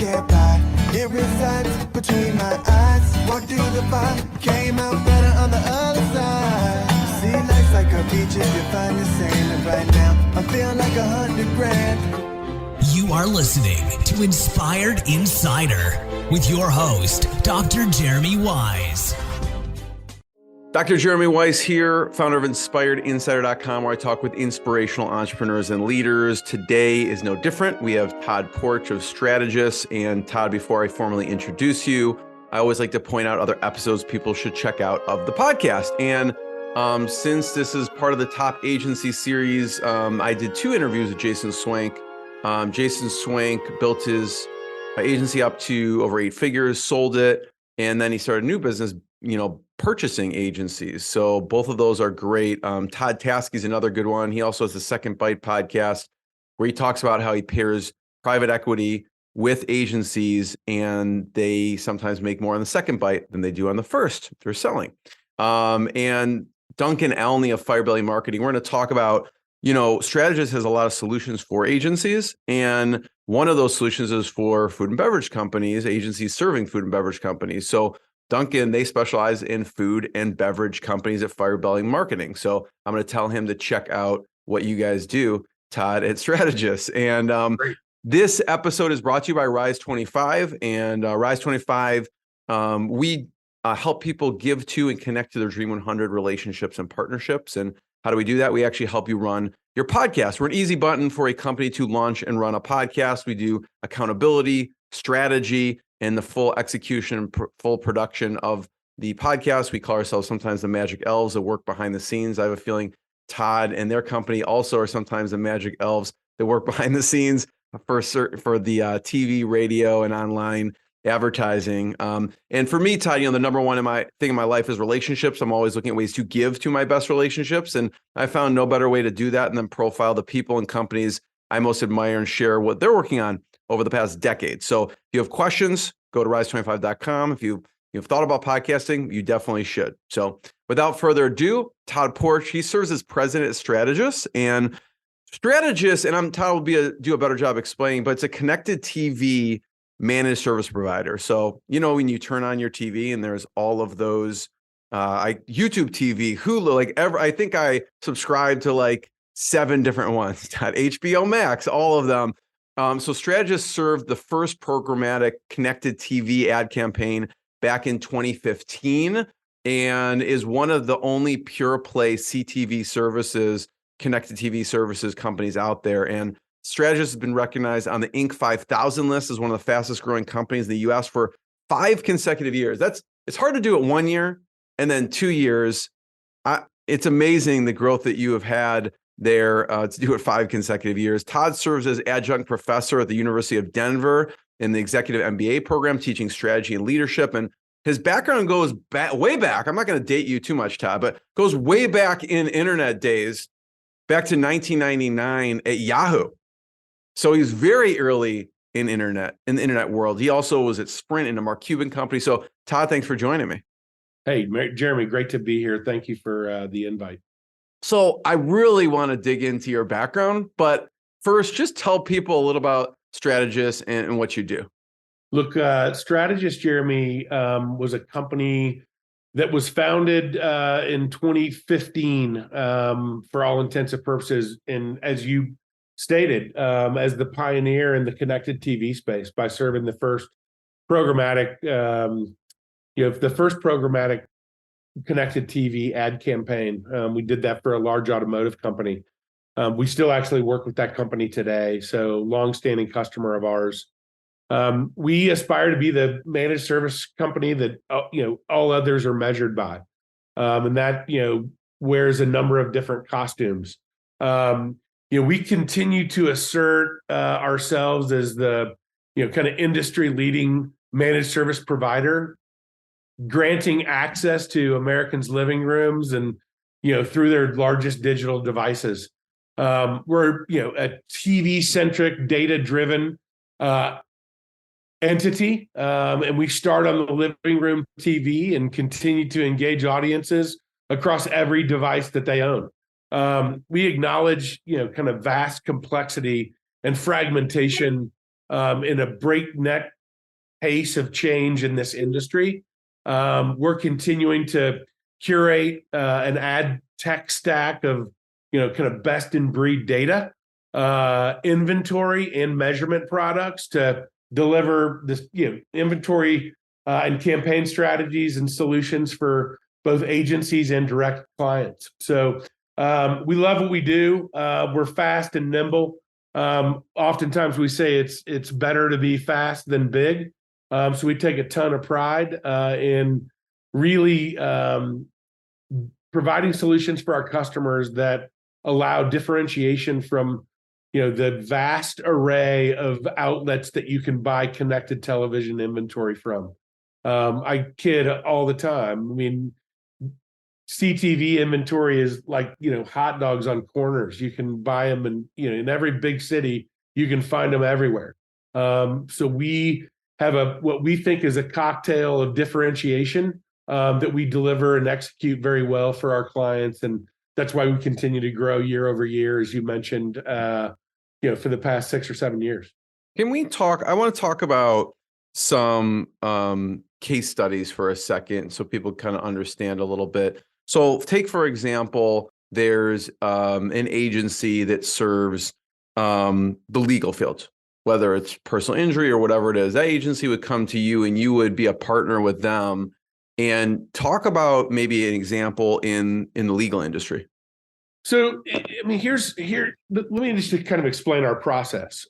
can't buy. It resides between my eyes. Walked through the fire, came out better on the other side. See, life's like a beach if you find the sand. And right now, I feel like 100 grand. You are listening to Inspired Insider with your host, Dr. Jeremy Wise. Dr. Jeremy Wise here, founder of InspiredInsider.com, where I talk with inspirational entrepreneurs and leaders. Today is no different. We have Todd Porch of Strategus. And Todd, before I formally introduce you, I always like to point out other episodes people should check out of the podcast. And since this is part of the Top Agency series, I did 2 interviews with Jason Swank. Jason Swank built his agency up to over 8 figures, sold it, and then he started a new business, purchasing agencies. So both of those are great. Todd Taskey is another good one. He also has the Second Bite podcast where he talks about how he pairs private equity with agencies, and they sometimes make more on the second bite than they do on the first if they're selling. And Duncan Alney of Firebelly Marketing, we're going to talk about, Strategus has a lot of solutions for agencies. And one of those solutions is for food and beverage companies, agencies serving food and beverage companies. So Duncan, they specialize in food and beverage companies at Firebelly Marketing. So I'm going to tell him to check out what you guys do, Todd, at Strategus. And this episode is brought to you by Rise 25. And Rise 25, we help people give to and connect to their Dream 100 relationships and partnerships. And how do we do that? We actually help you run your podcast. We're an easy button for a company to launch and run a podcast. We do accountability, strategy, and the full execution, full production of the podcast. We call ourselves sometimes the magic elves that work behind the scenes. I have a feeling Todd and their company also are sometimes the magic elves that work behind the scenes for the TV, radio, and online advertising. And for me, Todd, the number one thing in my life is relationships. I'm always looking at ways to give to my best relationships. And I found no better way to do that than profile the people and companies I most admire and share what they're working on over the past decade. So if you have questions, go to rise25.com. If you've thought about podcasting, you definitely should. So without further ado, Todd Porch, he serves as president at Strategus. And Strategus, and Todd will do a better job explaining, but it's a connected TV managed service provider. So, when you turn on your TV and there's all of those, YouTube TV, Hulu, I think I subscribe to 7 different ones, HBO Max, all of them. So Strategus served the first programmatic connected TV ad campaign back in 2015 and is one of the only pure play CTV services, connected TV services companies out there. And Strategus has been recognized on the Inc. 5000 list as one of the fastest growing companies in the US for 5 consecutive years. It's hard to do it 1 year and then 2 years. It's amazing the growth that you have had there to do it 5 consecutive years. Todd serves as Adjunct Professor at the University of Denver in the Executive MBA Program, teaching strategy and leadership. And his background goes way back. I'm not going to date you too much, Todd, but goes way back in internet days, back to 1999 at Yahoo. So he's very early in the internet world. He also was at Sprint in a Mark Cuban company. So Todd, thanks for joining me. Hey, Jeremy, great to be here. Thank you for the invite. So I really want to dig into your background, but first, just tell people a little about Strategus and what you do. Look, Strategus, Jeremy, was a company that was founded in 2015 for all intents and purposes. And as you stated, as the pioneer in the connected TV space by serving the first programmatic, connected TV ad campaign. We did that for a large automotive company. We still actually work with that company today. So longstanding customer of ours. We aspire to be the managed service company that, all others are measured by. And that, wears a number of different costumes. We continue to assert ourselves as the, kind of industry leading managed service provider, granting access to Americans' living rooms and, through their largest digital devices. We're, a TV-centric, data-driven entity, and we start on the living room TV and continue to engage audiences across every device that they own. We acknowledge, kind of vast complexity and fragmentation in a breakneck pace of change in this industry. We're continuing to curate an ad tech stack of, kind of best in breed data, inventory and measurement products to deliver this, inventory and campaign strategies and solutions for both agencies and direct clients. So we love what we do. We're fast and nimble. Oftentimes we say it's better to be fast than big. So we take a ton of pride in really providing solutions for our customers that allow differentiation from, the vast array of outlets that you can buy connected television inventory from. I kid all the time. I mean, CTV inventory is like, hot dogs on corners. You can buy them in every big city. You can find them everywhere. So we have what we think is a cocktail of differentiation that we deliver and execute very well for our clients. And that's why we continue to grow year over year, as you mentioned, for the past 6 or 7 years. Can we talk? I want to talk about some case studies for a second so people kind of understand a little bit. So take, for example, there's an agency that serves the legal field, whether it's personal injury or whatever it is. That agency would come to you and you would be a partner with them, and talk about maybe an example in the legal industry. So, I mean, let me just kind of explain our process.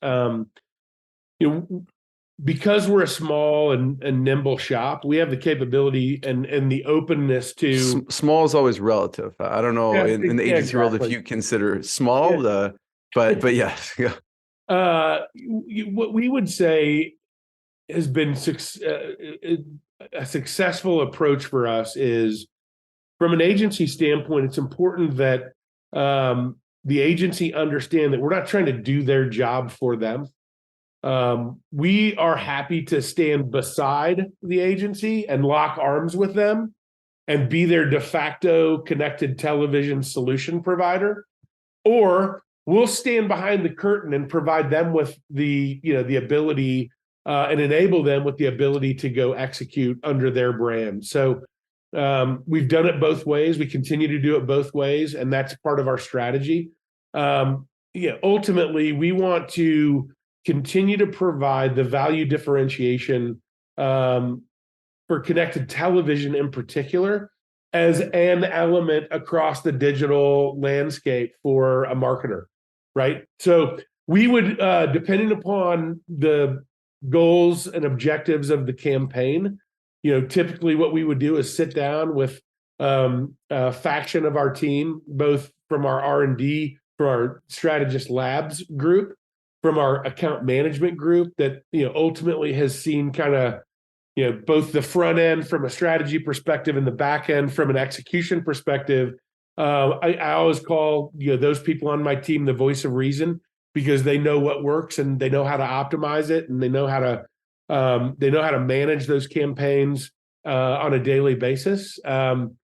Because we're a small and nimble shop, we have the capability and the openness to. Small is always relative. I don't know in the agency world if you consider small, but yes. Yeah. What we would say has been a successful approach for us is, from an agency standpoint, it's important that the agency understand that we're not trying to do their job for them. We are happy to stand beside the agency and lock arms with them and be their de facto connected television solution provider, or we'll stand behind the curtain and provide them with the ability and enable them with the ability to go execute under their brand. So we've done it both ways. We continue to do it both ways, and that's part of our strategy. Ultimately, we want to continue to provide the value differentiation for connected television in particular as an element across the digital landscape for a marketer, right? So we would, depending upon the goals and objectives of the campaign, typically what we would do is sit down with a faction of our team, both from our R&D, from our strategist labs group, from our account management group that, ultimately has seen kind of, both the front end from a strategy perspective and the back end from an execution perspective. I always call, those people on my team the voice of reason, because they know what works and they know how to optimize it, and they know how to manage those campaigns on a daily basis. And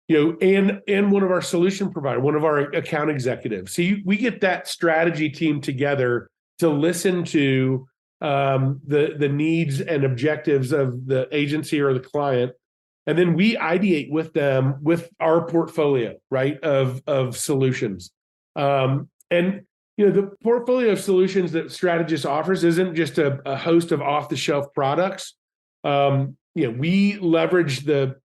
one of our solution providers, one of our account executives. So we get that strategy team together to listen to the needs and objectives of the agency or the client, and then we ideate with them with our portfolio, right, of solutions. And the portfolio of solutions that Strategis offers isn't just a host of off-the-shelf products. We leverage the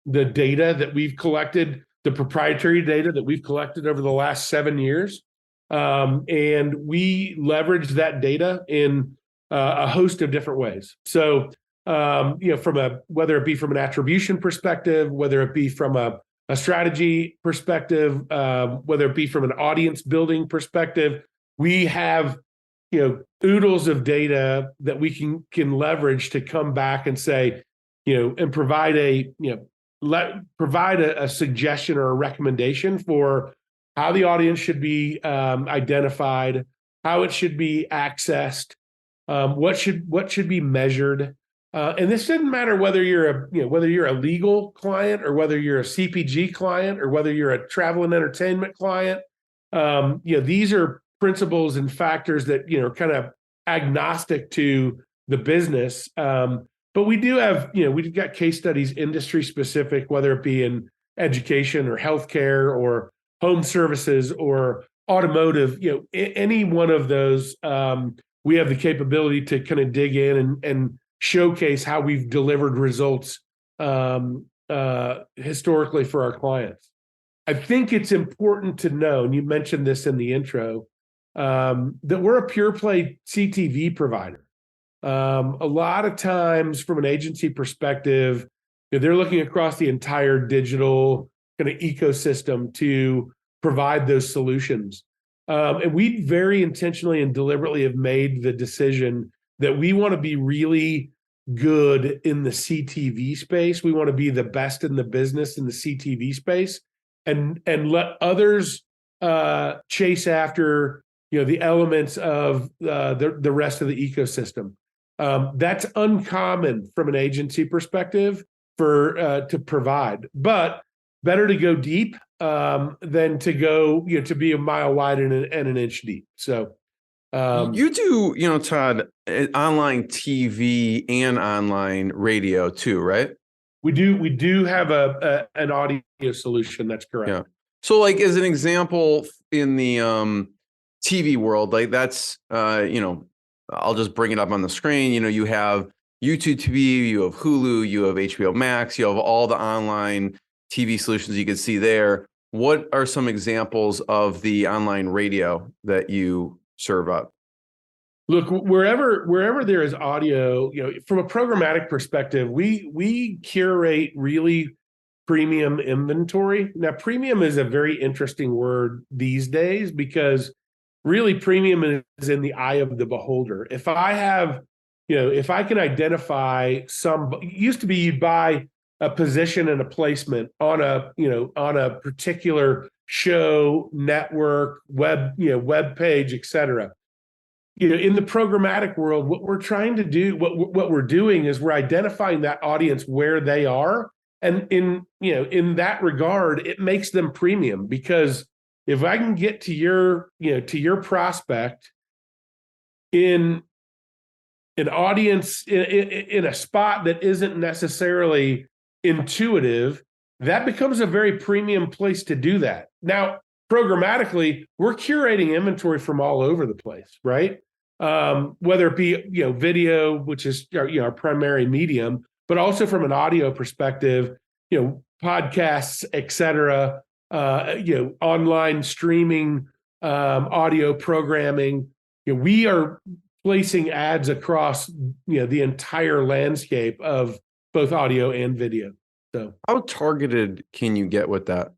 data that we've collected, the proprietary data that we've collected over the last 7 years. And we leverage that data in a host of different ways. So, whether it be from an attribution perspective, whether it be from a strategy perspective, whether it be from an audience building perspective, we have, oodles of data that we can leverage to come back and say, and provide a suggestion or a recommendation for how the audience should be identified, how it should be accessed, what should be measured. And this doesn't matter whether you're a legal client or whether you're a CPG client or whether you're a travel and entertainment client. These are principles and factors that, kind of agnostic to the business. But we do have, we've got case studies industry specific, whether it be in education or healthcare or home services or automotive, any one of those. We have the capability to kind of dig in and showcase how we've delivered results historically for our clients. I think it's important to know, and you mentioned this in the intro, that we're a pure play CTV provider. A lot of times from an agency perspective, they're looking across the entire digital kind of ecosystem to provide those solutions. And we very intentionally and deliberately have made the decision that we want to be really good in the CTV space. We want to be the best in the business in the CTV space, and let others chase after the elements of the rest of the ecosystem. That's uncommon from an agency perspective to provide, but better to go deep than to go to be a mile wide and an inch deep. So you do, Todd, online TV and online radio too, right? We do have an audio solution. That's correct. Yeah. So like as an example in the TV world, like that's I'll just bring it up on the screen. You have YouTube TV, you have Hulu, you have HBO Max, you have all the online TV solutions you can see there. What are some examples of the online radio that you serve up? Look, wherever there is audio, from a programmatic perspective, we curate really premium inventory. Now, premium is a very interesting word these days because really premium is in the eye of the beholder. If I have, if I can identify used to be you'd buy a position and a placement on a particular show, network, web page, et cetera. In the programmatic world, what we're trying to do, what we're doing is we're identifying that audience where they are. And in that regard, it makes them premium, because if I can get to your prospect in an audience in a spot that isn't necessarily intuitive, that becomes a very premium place to do that. Now, programmatically, we're curating inventory from all over the place, right? Whether it be video, which is our primary medium, but also from an audio perspective, podcasts, et cetera, online streaming, audio programming. We are placing ads across the entire landscape of both audio and video. So, how targeted can you get with that?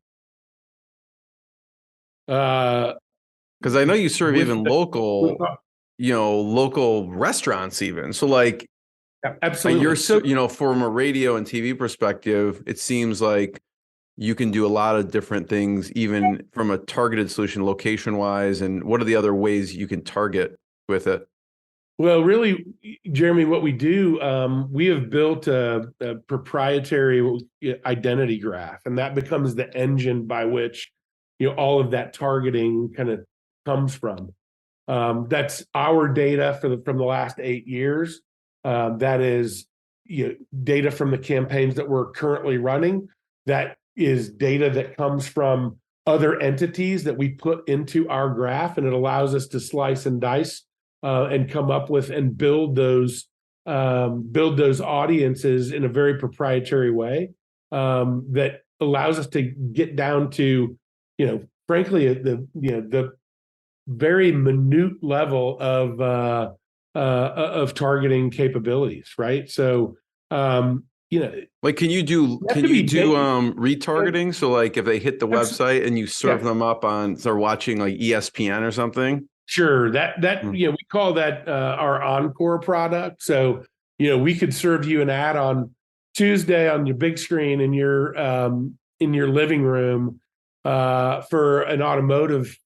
Because I know you serve even local restaurants even. So like, absolutely. From a radio and TV perspective, it seems like you can do a lot of different things, even from a targeted solution, location wise. And what are the other ways you can target with it? Well, really, Jeremy, what we do, we have built a proprietary identity graph, and that becomes the engine by which all of that targeting kind of comes from. That's our data from the last 8 years. That is data from the campaigns that we're currently running. That is data that comes from other entities that we put into our graph, and it allows us to slice and dice and come up with and build those audiences in a very proprietary way that allows us to get down to frankly the very minute level of targeting capabilities, right? So like can you do retargeting? So like if they hit the website and you serve them up they're watching like ESPN or something? Sure. We call that our Encore product. So, we could serve you an ad on Tuesday on your big screen in your living room for an automotive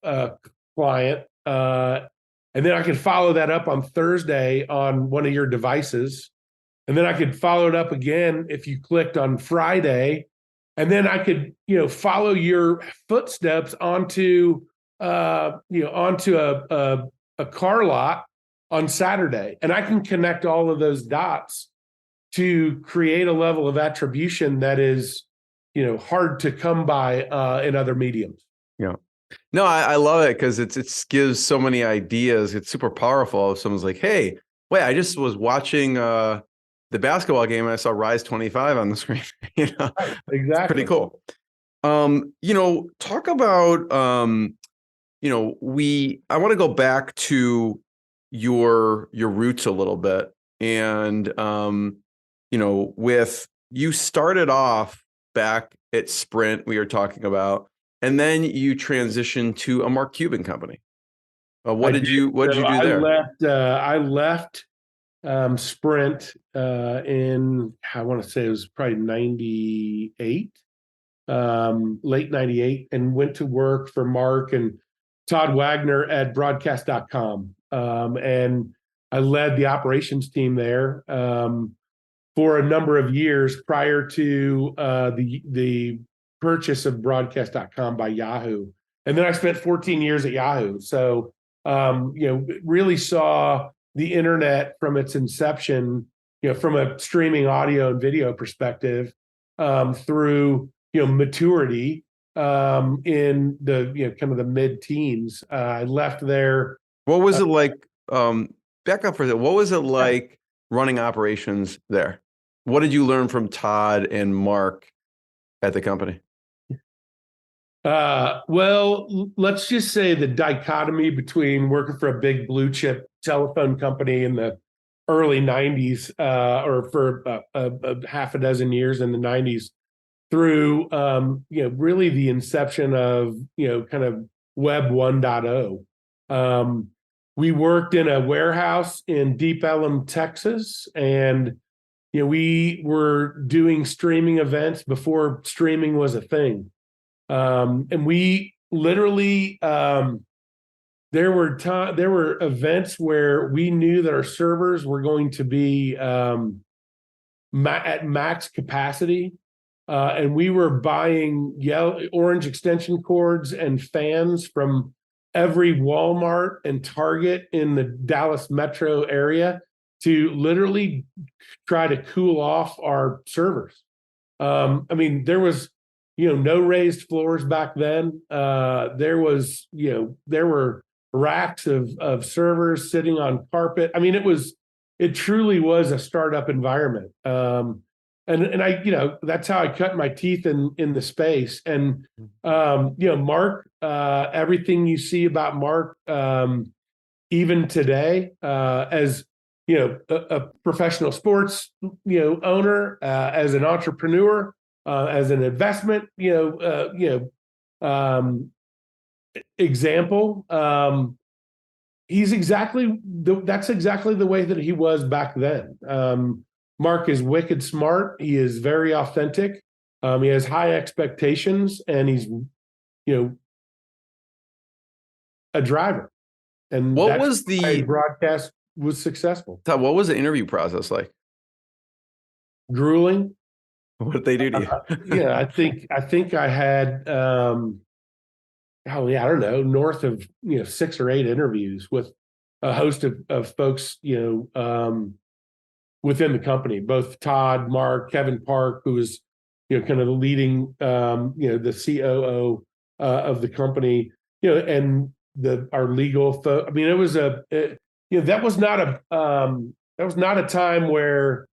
client. And then I could follow that up on Thursday on one of your devices. And then I could follow it up again if you clicked on Friday. And then I could, follow your footsteps onto a car lot on Saturday. And I can connect all of those dots to create a level of attribution that is, hard to come by in other mediums. Yeah. No, I love it because it gives so many ideas. It's super powerful. If someone's like, hey, wait, I just was watching the basketball game and I saw Rise 25 on the screen. Right, exactly. It's pretty cool. Talk about, I want to go back to your roots a little bit. And, with you started off back at Sprint, we were talking about, and then you transitioned to a Mark Cuban company. What did you do there? I left Sprint in, I want to say it was probably 98, late 98, and went to work for Mark and Todd Wagner at broadcast.com. And I led the operations team there for a number of years prior to the purchase of broadcast.com by Yahoo. And then I spent 14 years at Yahoo. So, really saw the internet from its inception, from a streaming audio and video perspective, through, maturity in the, kind of the mid-teens. I left there. What was it like? Back up for that. What was it like running operations there? What did you learn from Todd and Mark at the company? Well, let's just say the dichotomy between working for a big blue chip telephone company in the early 90s, or for a half a dozen years in the 90s, through really the inception of kind of Web 1.0. We worked in a warehouse in Deep Ellum, Texas, and we were doing streaming events before streaming was a thing. And we literally, there were events where we knew that our servers were going to be at max capacity, and we were buying orange extension cords and fans from every Walmart and Target in the Dallas metro area to literally try to cool off our servers. There was no raised floors back then. There were racks of servers sitting on carpet. It truly was a startup environment. And I, that's how I cut my teeth in the space. And, Mark, everything you see about Mark, even today, as, a professional sports, owner, as an entrepreneur, as an investment, example. That's exactly the way that he was back then. Mark is wicked smart. He is very authentic. He has high expectations, and he's, a driver. And what was the broadcast was successful? Todd, what was the interview process like? Grueling. What did they do to you? Yeah, I think I had, I don't know, north of 6 or 8 interviews with a host of folks, within the company. Both Todd, Mark, Kevin Park, who was kind of the leading, the COO of the company, and our legal folks. It was that was not a time where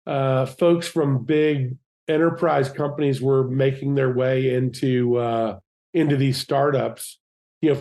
folks from big enterprise companies were making their way into these startups.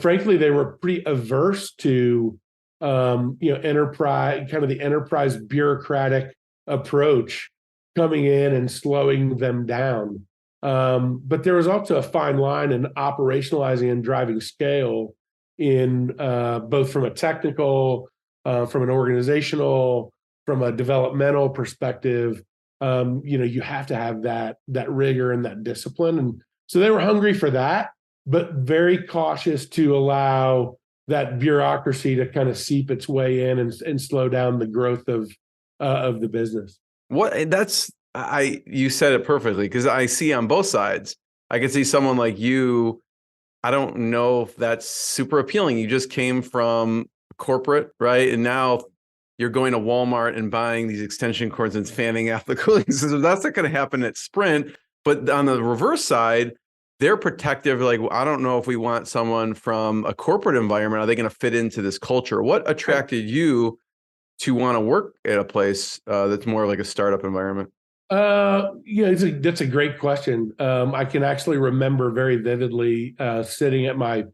Frankly, they were pretty averse to enterprise, kind of the enterprise bureaucratic approach coming in and slowing them down. But there was also a fine line in operationalizing and driving scale in both from a technical, from an organizational, from a developmental perspective. You have to have that rigor and that discipline. And so they were hungry for that, but very cautious to allow that bureaucracy to kind of seep its way in and slow down the growth of the business. You said it perfectly, because I see on both sides. I can see someone like you. I don't know if that's super appealing. You just came from corporate, right? And now you're going to Walmart and buying these extension cords and fanning out the cooling system. That's not going to happen at Sprint. But on the reverse side, they're protective. Like, I don't know if we want someone from a corporate environment. Are they going to fit into this culture? What attracted you to want to work at a place that's more like a startup environment? That's a great question. I can actually remember very vividly sitting at my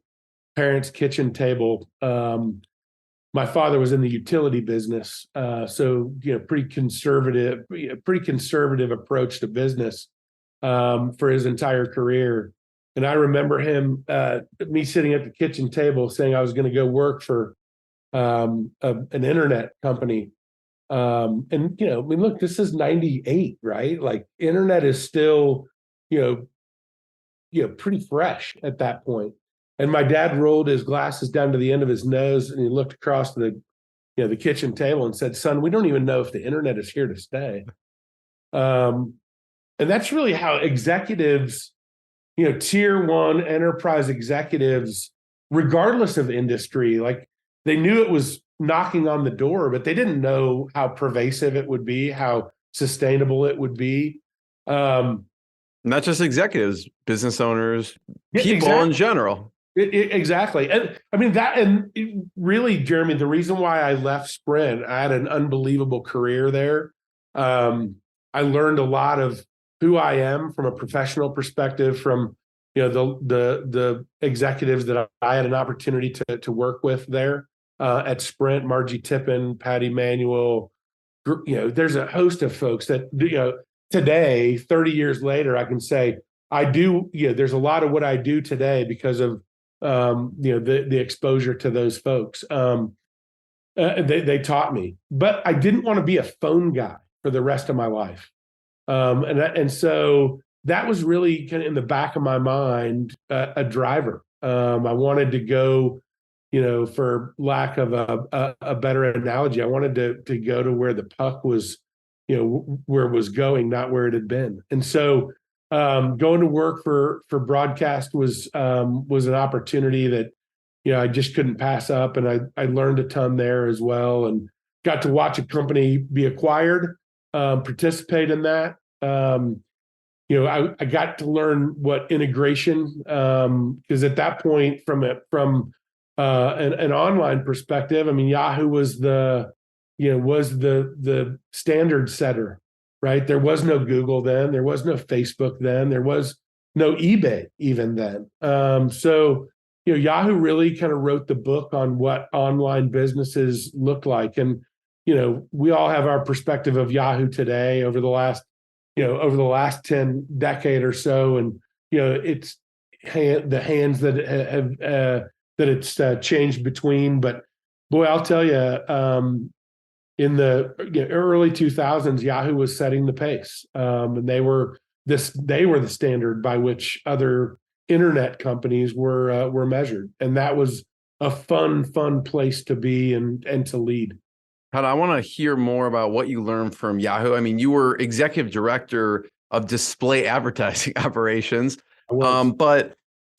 parents' kitchen table. My father was in the utility business, so pretty conservative approach to business for his entire career. And I remember me sitting at the kitchen table saying I was going to go work for an internet company. Look, this is 98, right? Like, internet is still, pretty fresh at that point. And my dad rolled his glasses down to the end of his nose, and he looked across the kitchen table and said, "Son, we don't even know if the internet is here to stay." And that's really how executives, tier one enterprise executives, regardless of industry, like, they knew it was knocking on the door, but they didn't know how pervasive it would be, how sustainable it would be. Not just executives, business owners, people in general. Exactly. And I mean, really, Jeremy, the reason why I left Sprint, I had an unbelievable career there. I learned a lot of who I am from a professional perspective, from the executives that I had an opportunity to work with there at Sprint, Margie Tippin, Patty Manuel. There's a host of folks that today, 30 years later, I can say I do. There's a lot of what I do today because of the exposure to those folks. They taught me, but I didn't want to be a phone guy for the rest of my life. And so that was really kind of in the back of my mind, a driver. I wanted to go, for lack of a better analogy, I wanted to go to where the puck was, where it was going, not where it had been. And so going to work for broadcast was an opportunity that I just couldn't pass up, and I learned a ton there as well, and got to watch a company be acquired, participate in that. I got to learn what integration, because at that point, from an online perspective, I mean, Yahoo was the standard setter. Right. There was no Google then. There was no Facebook then. There was no eBay even then. So Yahoo really kind of wrote the book on what online businesses look like. And, we all have our perspective of Yahoo today over the last 10 decade or so. And, it's the hands that it's changed between. But boy, I'll tell you, in the early 2000s, Yahoo was setting the pace, and they were the standard by which other internet companies were measured, and that was a fun place to be and to lead. Todd, I want to hear more about what you learned from Yahoo. I mean, you were executive director of display advertising operations, but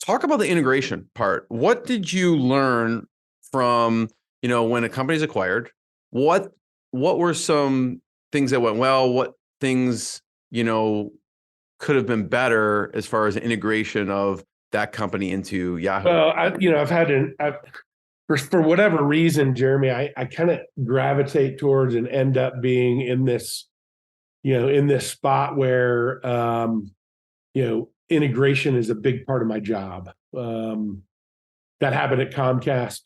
talk about the integration part. What did you learn from when a company is acquired? What were some things that went well? What things, could have been better as far as the integration of that company into Yahoo? Well, I've had for whatever reason, Jeremy, I kind of gravitate towards and end up being in this spot where, integration is a big part of my job. That happened at Comcast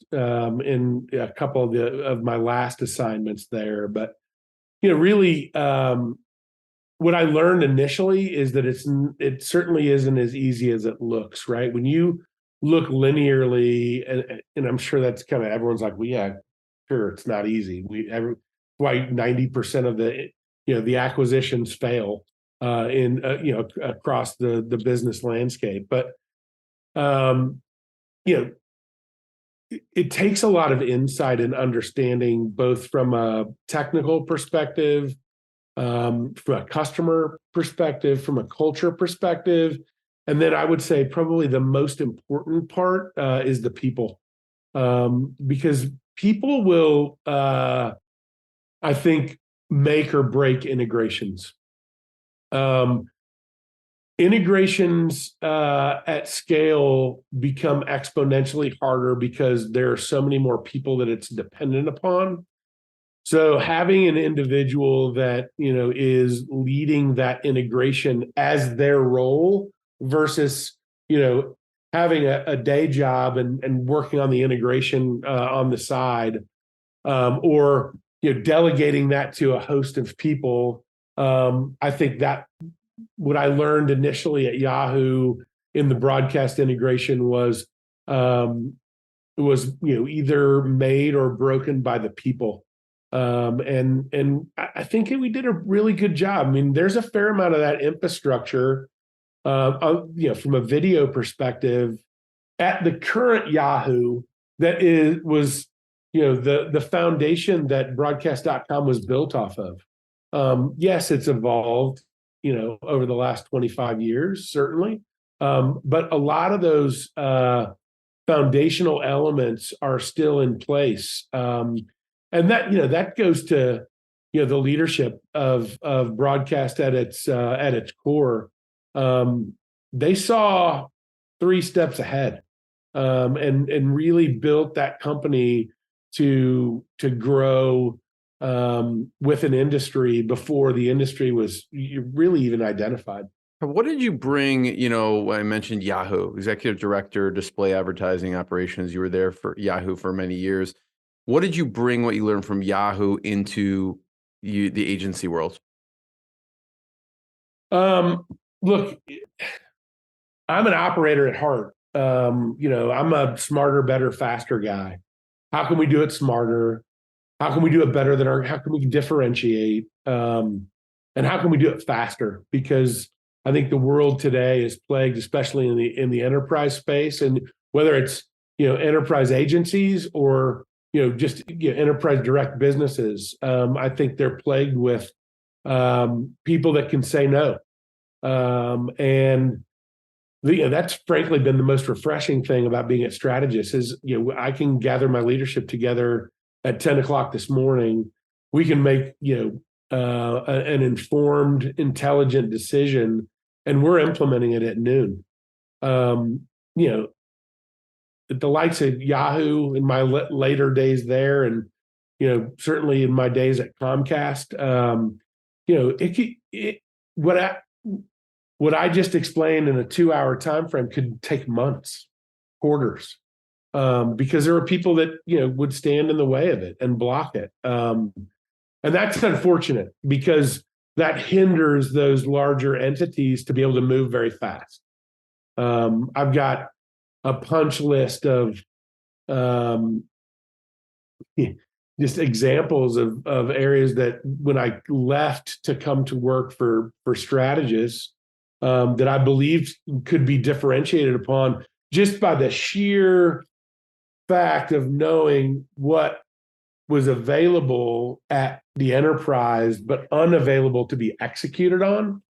in a couple of my last assignments there. But, really, what I learned initially is that it certainly isn't as easy as it looks, right? When you look linearly, and I'm sure that's kind of, everyone's like, well, yeah, sure, it's not easy. Why 90% of the acquisitions fail across the business landscape. But, it takes a lot of insight and understanding, both from a technical perspective, from a customer perspective, from a culture perspective. And then I would say probably the most important part is the people, because people will I think, make or break integrations. Integrations at scale become exponentially harder because there are so many more people that it's dependent upon. So having an individual that, is leading that integration as their role versus, having a day job and working on the integration on the side, or, delegating that to a host of people. I think that what I learned initially at Yahoo in the broadcast integration was either made or broken by the people. And I think we did a really good job. I mean, there's a fair amount of that infrastructure, from a video perspective at the current Yahoo that was the foundation that broadcast.com was built off of. Yes, it's evolved, over the last 25 years, certainly. But a lot of those foundational elements are still in place. And that goes to, the leadership of broadcast at its core. They saw 3 steps ahead, and really built that company to grow with an industry before the industry was really even identified. What did you bring, I mentioned Yahoo, Executive Director, Display Advertising Operations. You were there for Yahoo for many years. What did you bring, what you learned from Yahoo into the agency world? Look, I'm an operator at heart. I'm a smarter, better, faster guy. How can we do it smarter? How can we do it better how can we differentiate? And how can we do it faster? Because I think the world today is plagued, especially in the enterprise space, and whether it's, enterprise agencies or, just enterprise direct businesses. I think they're plagued with people that can say no. And that's frankly been the most refreshing thing about being at Strategus is, I can gather my leadership together at 10 o'clock this morning. We can make, an informed, intelligent decision, and we're implementing it at noon. The likes of Yahoo in my later days there, and certainly in my days at Comcast, what I just explained in a 2-hour time frame could take months, quarters, because there were people that would stand in the way of it and block it, and that's unfortunate because that hinders those larger entities to be able to move very fast. I've got a punch list of just examples of areas that when I left to come to work for Strategus, that I believed could be differentiated upon just by the sheer fact of knowing what was available at the enterprise, but unavailable to be executed on.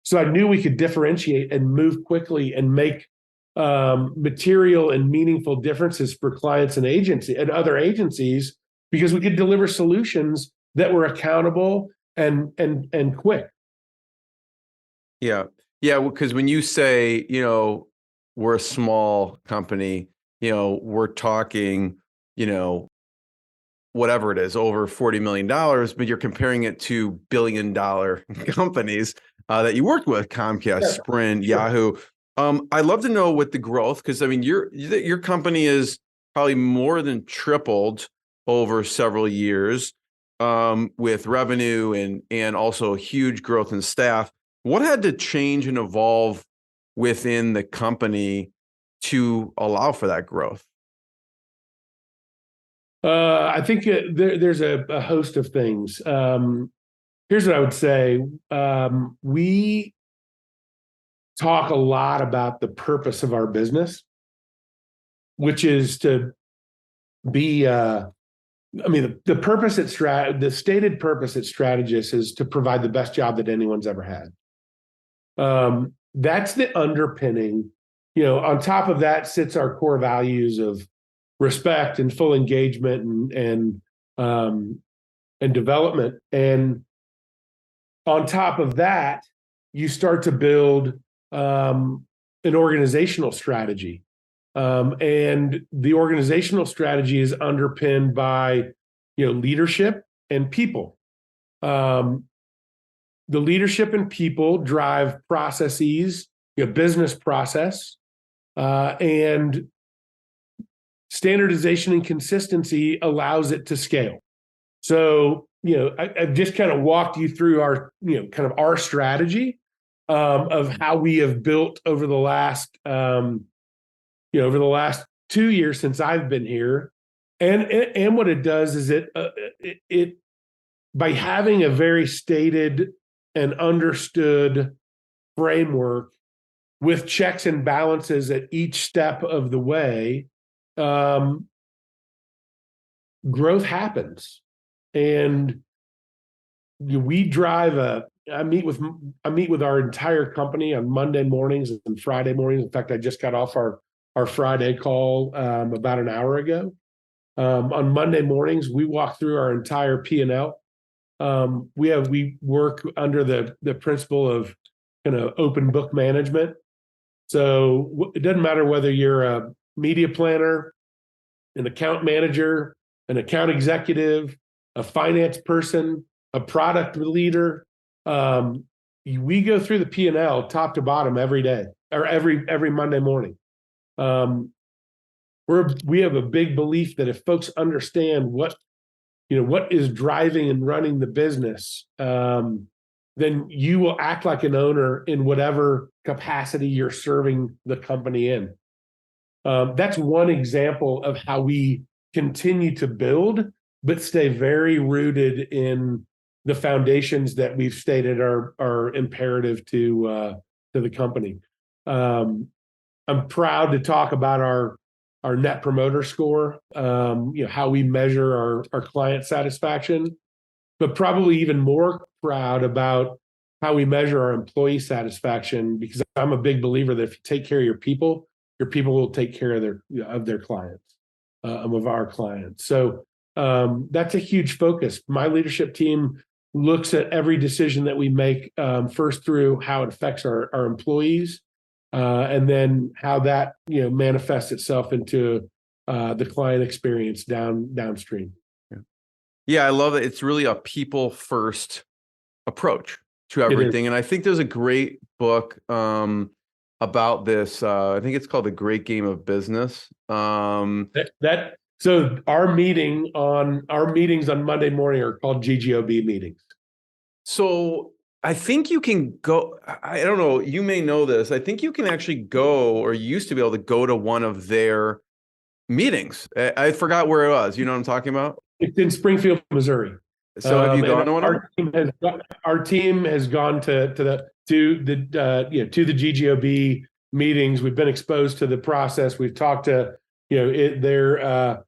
So I knew we could differentiate and move quickly and make material and meaningful differences for clients and other agencies, because we could deliver solutions that were accountable and quick. Yeah. Because when you say, we're a small company, we're talking, whatever it is, over $40 million, but you're comparing it to billion-dollar companies that you worked with, Comcast, Sprint, Yahoo. I'd love to know what the growth, because your company is probably more than tripled over several years, with revenue and also huge growth in staff. What had to change and evolve within the company to allow for that growth? I think there's a host of things. Here's what I would say. We talk a lot about the purpose of our business, which is to be, the purpose the stated purpose at Strategus is to provide the best job that anyone's ever had. That's the underpinning. On top of that sits our core values of respect and full engagement and and development. And on top of that, you start to build an organizational strategy. And the organizational strategy is underpinned by, leadership and people. The leadership and people drive processes, business process, and standardization and consistency allows it to scale. So, I've just kind of walked you through our, kind of our strategy of how we have built over the last, over the last 2 years since I've been here. And what it does is it by having a very stated and understood framework with checks and balances at each step of the way, growth happens. And we drive I meet with our entire company on Monday mornings and Friday mornings. In fact, I just got off our Friday call about an hour ago. On Monday mornings, we walk through our entire P&L. We work under the principle of kind of open book management. So it doesn't matter whether you're a media planner, an account manager, an account executive, a finance person, a product leader. We go through the P&L top to bottom every day or every Monday morning. We have a big belief that if folks understand what is driving and running the business, then you will act like an owner in whatever capacity you're serving the company in. That's one example of how we continue to build, but stay very rooted in the foundations that we've stated are imperative to the company. I'm proud to talk about our net promoter score, how we measure our client satisfaction, but probably even more proud about how we measure our employee satisfaction, because I'm a big believer that if you take care of your people will take care of their clients, of our clients. So that's a huge focus. My leadership team looks at every decision that we make first through how it affects our employees, and then how that manifests itself into the client experience downstream. Yeah, I love it. It's really a people first approach to everything. And I think there's a great book about this. I think it's called The Great Game of Business. So our meetings on Monday morning are called GGOB meetings. So I think you can go, I don't know, you may know this. I think you can actually go, or you used to be able to go to one of their meetings. I forgot where it was. You know what I'm talking about? It's in Springfield, Missouri. So have you gone to one of them? Our team has gone to the GGOB meetings. We've been exposed to the process. We've talked to the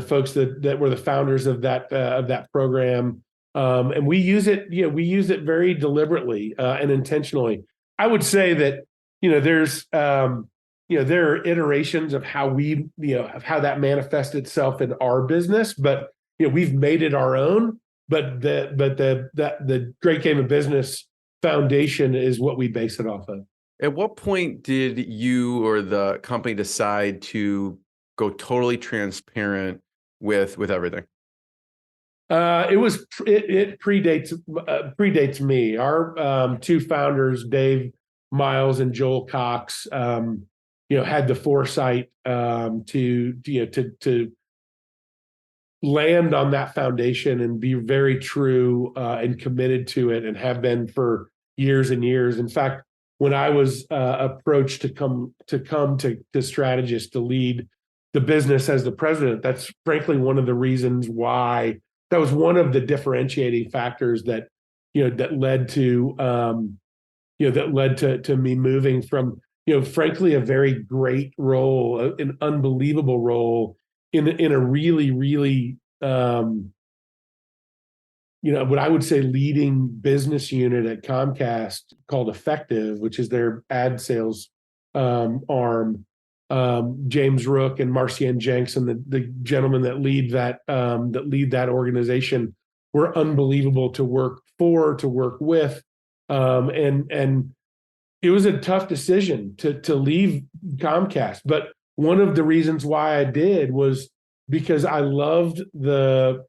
folks that were the founders of that program, and we use it. We use it very deliberately and intentionally. I would say that there's there are iterations of how we of how that manifests itself in our business, but we've made it our own. But the Great Game of Business foundation is what we base it off of. At what point did you or the company decide to go totally transparent with everything? It predates me. Our two founders, Dave Miles and Joel Cox, had the foresight to land on that foundation and be very true and committed to it, and have been for years and years. In fact, when I was approached to come to Strategus to lead the business as the president, that's frankly one of the reasons why. That was one of the differentiating factors that led to me moving from frankly a very great role, an unbelievable role in a really what I would say leading business unit at Comcast called Effectv, which is their ad sales arm. James Rook and Marcian Jenks and the gentlemen that lead that organization were unbelievable to work for, to work with. And it was a tough decision to leave Comcast. But one of the reasons why I did was because I loved the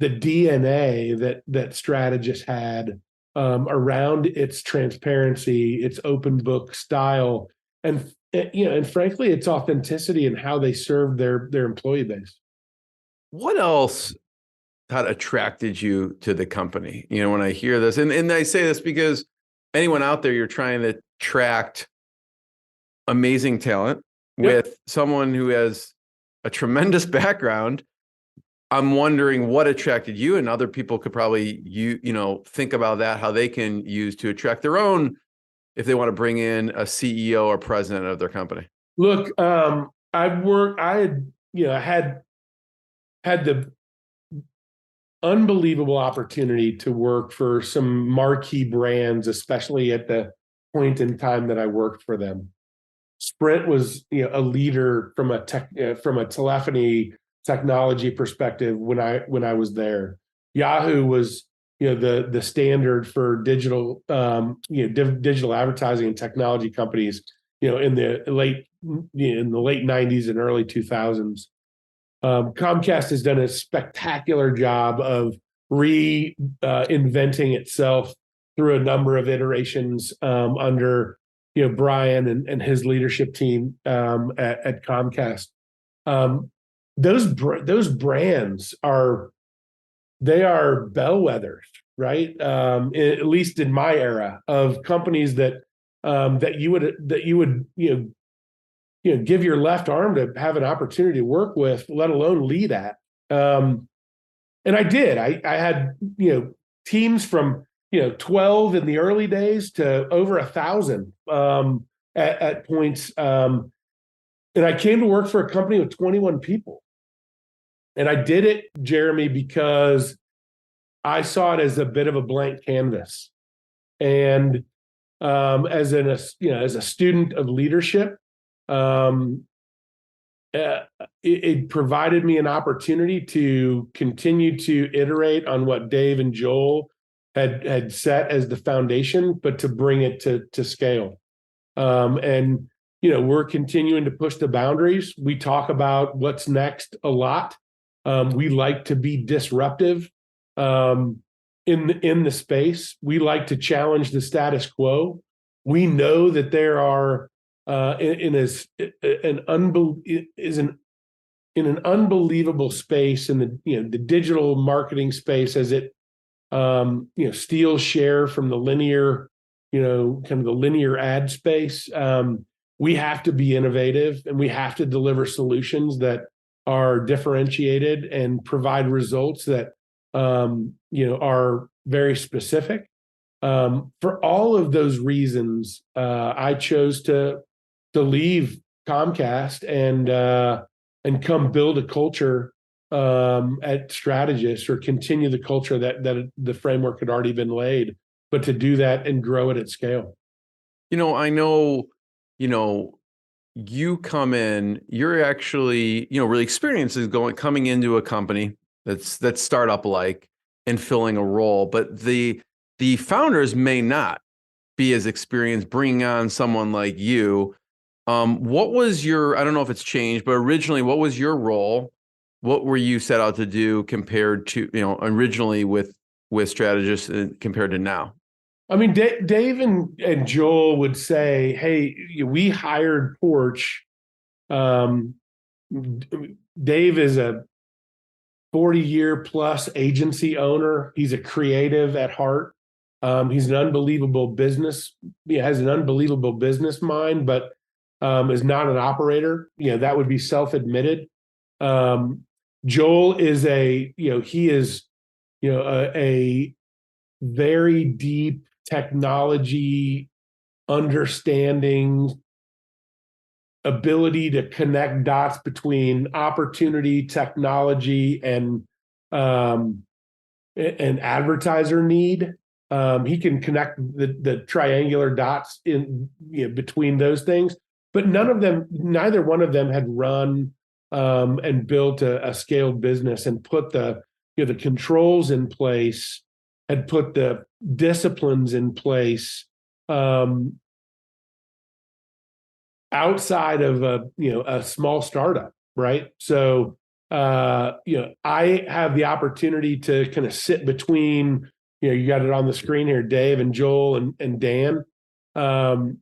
DNA that Strategus had around its transparency, its open book style, and and frankly, its authenticity and how they served their employee base. What else, Todd, attracted you to the company? When I hear this, and I say this because anyone out there, you're trying to attract amazing talent with someone who has a tremendous background. I'm wondering what attracted you, and other people could probably think about that, how they can use to attract their own, if they want to bring in a CEO or president of their company. Look, I had the unbelievable opportunity to work for some marquee brands, especially at the point in time that I worked for them. Sprint was a leader from a telephony technology perspective when I was there. Yahoo was the standard for digital digital advertising and technology companies in the late 90s and early 2000s. Comcast has done a spectacular job of reinventing itself through a number of iterations under Brian and his leadership team at Comcast. Those brands are bellwethers, right? At least in my era, of companies that you would give your left arm to have an opportunity to work with, let alone lead at. And I did. I had teams from 12 in the early days to over 1,000 at points. And I came to work for a company with 21 people. And I did it, Jeremy, because I saw it as a bit of a blank canvas. And as a student of leadership, it provided me an opportunity to continue to iterate on what Dave and Joel had set as the foundation, but to bring it to scale. And we're continuing to push the boundaries. We talk about what's next a lot. We like to be disruptive in the space. We like to challenge the status quo. We know that there are in an unbelievable space in the digital marketing space, as it steals share from the linear, kind of the linear ad space. We have to be innovative, and we have to deliver solutions that are differentiated and provide results that are very specific. For all of those reasons, I chose to leave Comcast and come build a culture at Strategus, or continue the culture that the framework had already been laid, but to do that and grow it at scale. I know, you come in, you're actually, really experienced is coming into a company that's startup like and filling a role, but the founders may not be as experienced bringing on someone like you. What was I don't know if it's changed, but originally, what was your role? What were you set out to do compared to, originally with Strategus compared to now? I mean, Dave and Joel would say, "Hey, we hired Porch." Dave is a 40-year plus agency owner. He's a creative at heart. He's an unbelievable business. He has an unbelievable business mind, but is not an operator. That would be self-admitted. Joel is a very deep technology understanding, ability to connect dots between opportunity, technology, and advertiser need. He can connect the triangular dots in between those things, but neither one of them had run and built a scaled business and put the the controls in place, had put the disciplines in place outside of a small startup, right? So I have the opportunity to kind of sit between, you got it on the screen here, Dave and Joel and Dan, and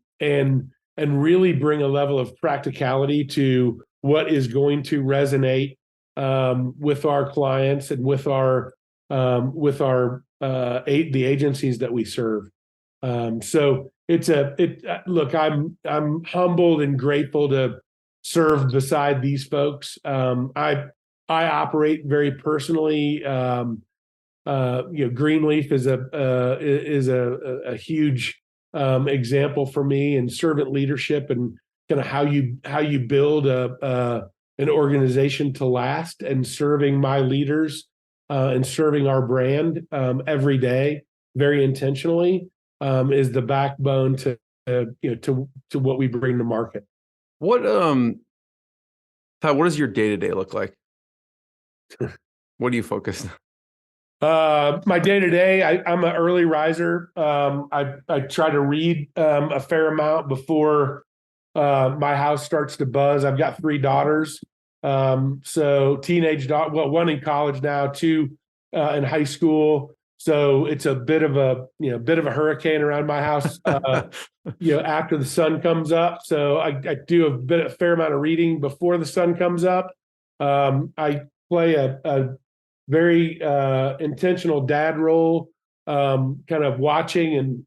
really bring a level of practicality to what is going to resonate with our clients and with the agencies that we serve. So look, I'm humbled and grateful to serve beside these folks. I operate very personally. Greenleaf is a huge example for me in servant leadership and kind of how you build an organization to last, and serving my leaders and serving our brand every day very intentionally is the backbone to what we bring to market. What Todd, what does your day-to-day look like? What do you focus on? My day-to-day, I'm an early riser. I try to read a fair amount before my house starts to buzz. I've got 3 daughters. So teenage daughter, well, 1 in college now, 2 in high school. So it's a bit of a hurricane around my house, after the sun comes up. So I do a fair amount of reading before the sun comes up. I play a very intentional dad role, kind of watching and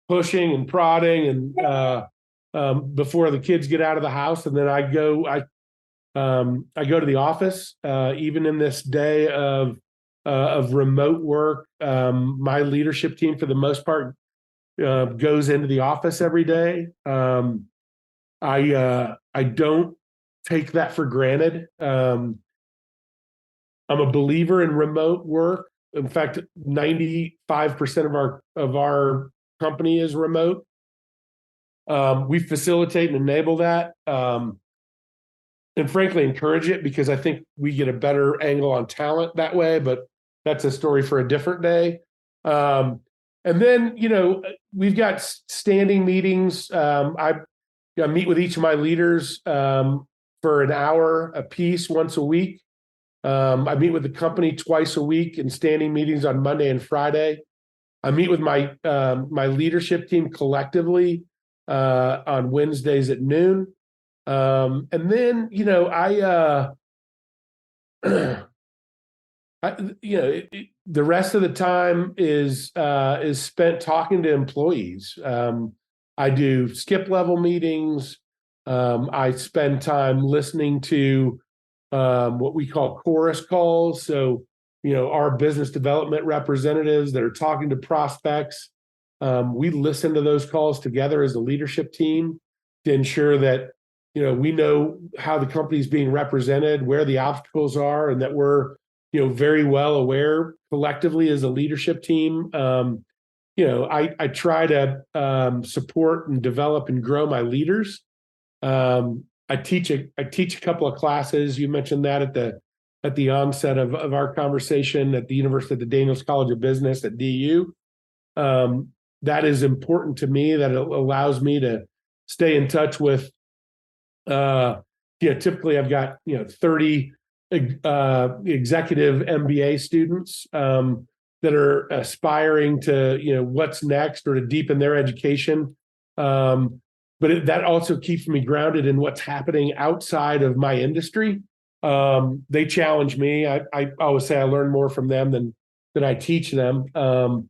pushing and prodding and before the kids get out of the house. And then I go to the office, even in this day of remote work. My leadership team, for the most part, goes into the office every day. I don't take that for granted. I'm a believer in remote work. In fact, 95% of our company is remote. We facilitate and enable that, and frankly encourage it, because I think we get a better angle on talent that way. But that's a story for a different day. And then we've got standing meetings. I meet with each of my leaders for an hour a piece once a week. I meet with the company twice a week in standing meetings on Monday and Friday. I meet with my leadership team collectively on Wednesdays at noon. And then the rest of the time is spent talking to employees. I do skip level meetings. I spend time listening to what we call chorus calls. So, our business development representatives that are talking to prospects, we listen to those calls together as a leadership team to ensure that, we know how the company is being represented, where the obstacles are, and that we're, very well aware collectively as a leadership team. I try to support and develop and grow my leaders. I teach a couple of classes. You mentioned that at the onset of our conversation at the University of the Daniels College of Business at DU. That is important to me. That it allows me to stay in touch with. Typically I've got 30 executive MBA students that are aspiring to what's next or to deepen their education. But that also keeps me grounded in what's happening outside of my industry. They challenge me. I always say I learn more from them than I teach them. But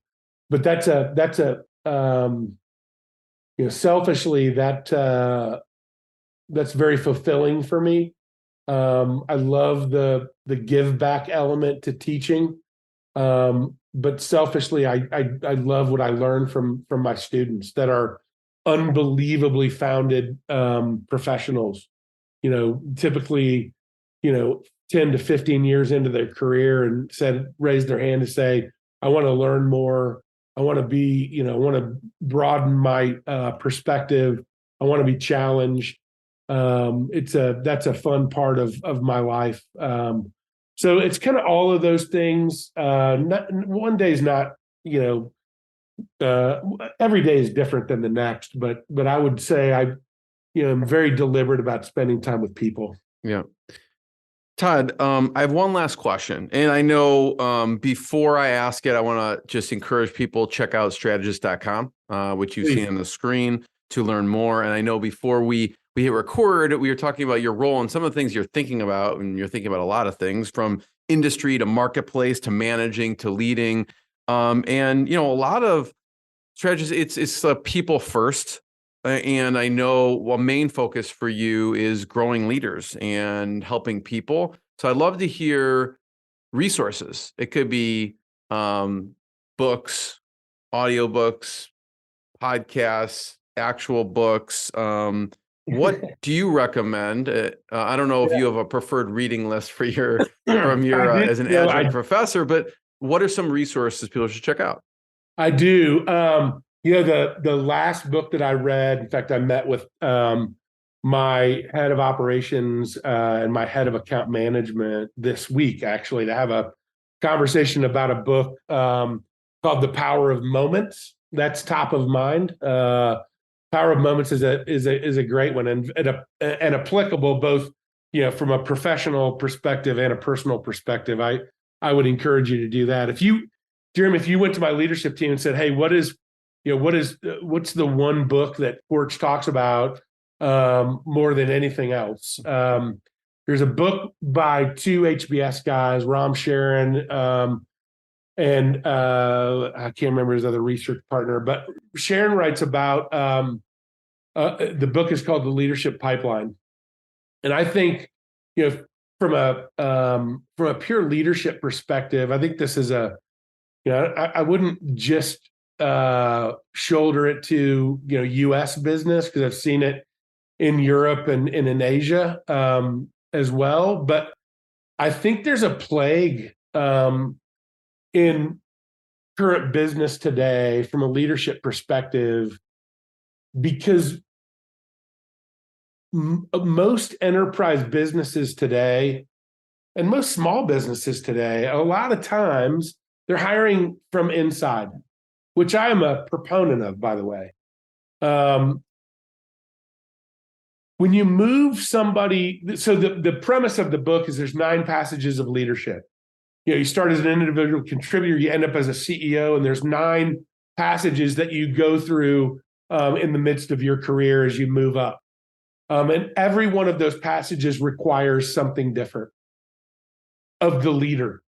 selfishly, that's very fulfilling for me. I love the give back element to teaching. But selfishly, I love what I learn from my students that are unbelievably founded professionals, typically 10 to 15 years into their career, and raised their hand to say, I want to learn more. I want to broaden my perspective. I want to be challenged. That's a fun part of my life. So it's kind of all of those things. One day is not, every day is different than the next, but I would say I'm very deliberate about spending time with people. Yeah. Todd, I have one last question. And I know before I ask it, I want to just encourage people, check out strategist.com, which you've seen on the screen to learn more. And I know before we hit record, we were talking about your role and some of the things you're thinking about, and you're thinking about a lot of things from industry to marketplace to managing to leading. And, a lot of strategists, it's people first. And I know main focus for you is growing leaders and helping people. So I'd love to hear resources. It could be books, audiobooks, podcasts, actual books. What do you recommend? I don't know if you have a preferred reading list for your as an adjunct professor, but what are some resources people should check out? I do. The last book that I read, in fact, I met with my head of operations and my head of account management this week, actually, to have a conversation about a book called The Power of Moments. That's top of mind. Power of Moments is a great one and applicable both, from a professional perspective and a personal perspective. I would encourage you to do that. Jeremy, if you went to my leadership team and said, "Hey, what's the one book that Porch talks about more than anything else?" There's a book by two HBS guys, Ram Sharon, and I can't remember his other research partner, but Sharon writes about the book is called The Leadership Pipeline. And I think, from a pure leadership perspective, I think this is I wouldn't just shoulder it to U.S. business, because I've seen it in Europe and in Asia as well. But I think there's a plague in current business today from a leadership perspective, because most enterprise businesses today and most small businesses today, a lot of times they're hiring from inside, which I am a proponent of, by the way. When you move somebody, so the premise of the book is there's 9 passages of leadership. You start as an individual contributor, you end up as a CEO, and there's 9 passages that you go through in the midst of your career as you move up. And every one of those passages requires something different of the leader.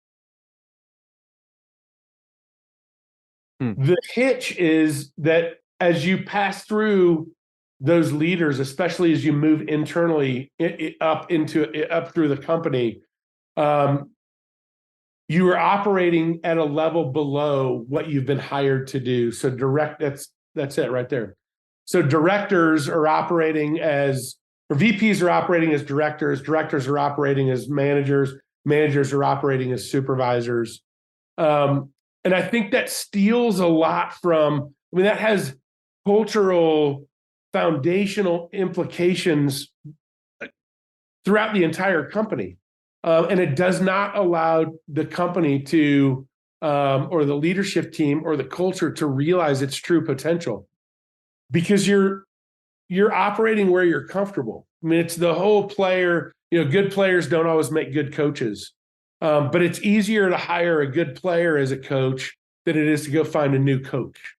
The hitch is that as you pass through those leaders, especially as you move internally up through the company, you are operating at a level below what you've been hired to do. So that's it right there. So directors are operating or VPs are operating as directors are operating as managers are operating as supervisors. And I think that steals a lot from, that has cultural foundational implications throughout the entire company. And it does not allow the company to, or the leadership team or the culture to realize its true potential, because you're operating where you're comfortable. It's the whole player, good players don't always make good coaches. But it's easier to hire a good player as a coach than it is to go find a new coach.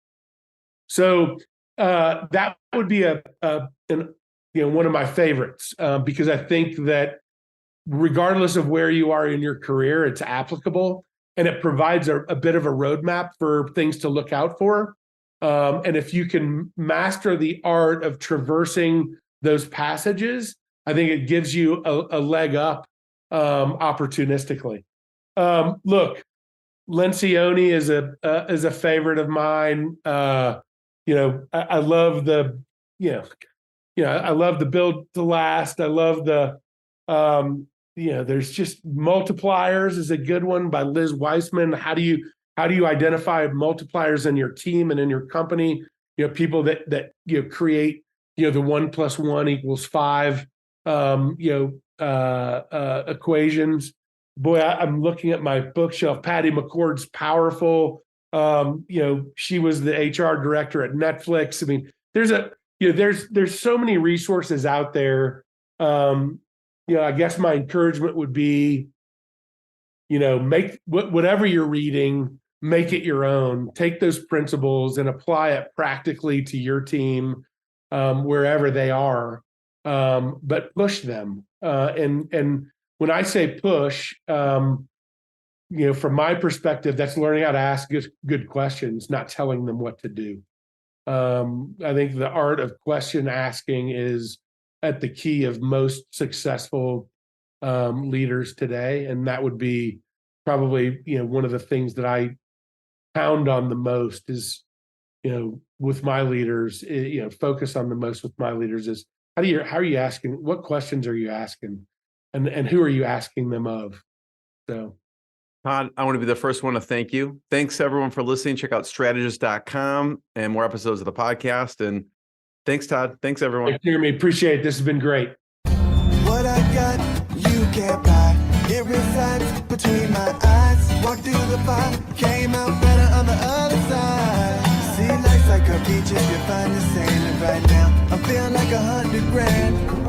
So that would be one of my favorites, because I think that regardless of where you are in your career, it's applicable, and it provides a bit of a roadmap for things to look out for. And if you can master the art of traversing those passages, I think it gives you a leg up opportunistically. Look, Lencioni is a favorite of mine. I love the I love the Build to Last. I love the there's just Multipliers is a good one by Liz Weissman. How do you identify multipliers in your team and in your company? People that create the 1 + 1 = 5 equations. boy, I'm looking at my bookshelf. Patty McCord's powerful. She was the HR director at Netflix. I mean, there's so many resources out there. I guess my encouragement would be, make whatever you're reading, make it your own. Take those principles and apply it practically to your team, wherever they are. But push them. And when I say push, from my perspective, that's learning how to ask good questions, not telling them what to do. I think the art of question asking is at the key of most successful leaders today, and that would be probably one of the things that I pound on the most is with my leaders, focus on the most with my leaders is how are you asking, what questions are you asking, and who are you asking them of? So Todd, I want to be the first one to thank you. Thanks everyone for listening. Check out strategist.com and more episodes of the podcast. And thanks, Todd. Thanks everyone. Thanks, Jeremy. Appreciate it. This has been great. What I got, you can't buy. It resides between my eyes. Walked through the fire, came out better on the other side. See, life's like a beach if you find the sand. And right now, I'm feeling like $100 grand.